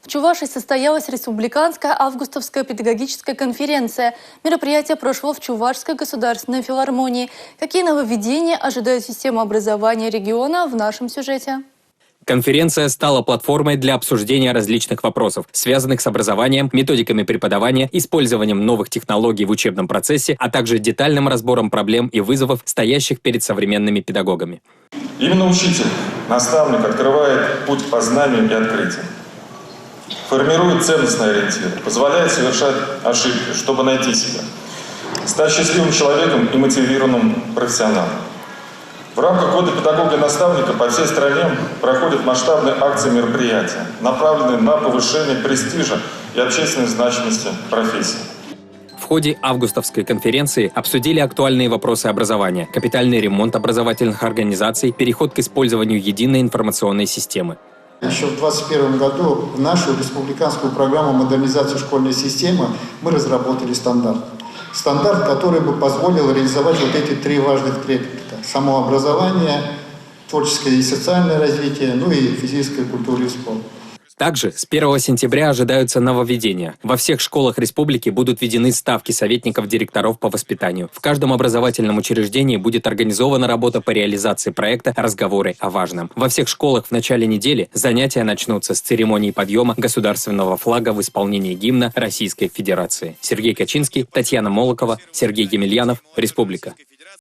В Чувашии состоялась Республиканская августовская педагогическая конференция. Мероприятие прошло в Чувашской государственной филармонии. Какие нововведения ожидает система образования региона в нашем сюжете? Конференция стала платформой для обсуждения различных вопросов, связанных с образованием, методиками преподавания, использованием новых технологий в учебном процессе, а также детальным разбором проблем и вызовов, стоящих перед современными педагогами. Именно учитель, наставник открывает путь к познанию и открытию. Формирует ценностные ориентиры, позволяет совершать ошибки, чтобы найти себя. Стать счастливым человеком и мотивированным профессионалом. В рамках года педагога и наставника по всей стране проходят масштабные акции и мероприятия, направленные на повышение престижа и общественной значимости профессии. В ходе августовской конференции обсудили актуальные вопросы образования, капитальный ремонт образовательных организаций, переход к использованию единой информационной системы. Еще в 2021 году в нашу республиканскую программу модернизации школьной системы мы разработали стандарт. Стандарт, который бы позволил реализовать вот эти три важных трепета: самообразование, творческое и социальное развитие, ну и физическая культура и спорт. Также с 1 сентября ожидаются нововведения. Во всех школах республики будут введены ставки советников директоров по воспитанию. В каждом образовательном учреждении будет организована работа по реализации проекта «Разговоры о важном». Во всех школах в начале недели занятия начнутся с церемонии подъема государственного флага в исполнении гимна Российской Федерации. Сергей Качинский, Татьяна Молокова, Сергей Емельянов, Республика.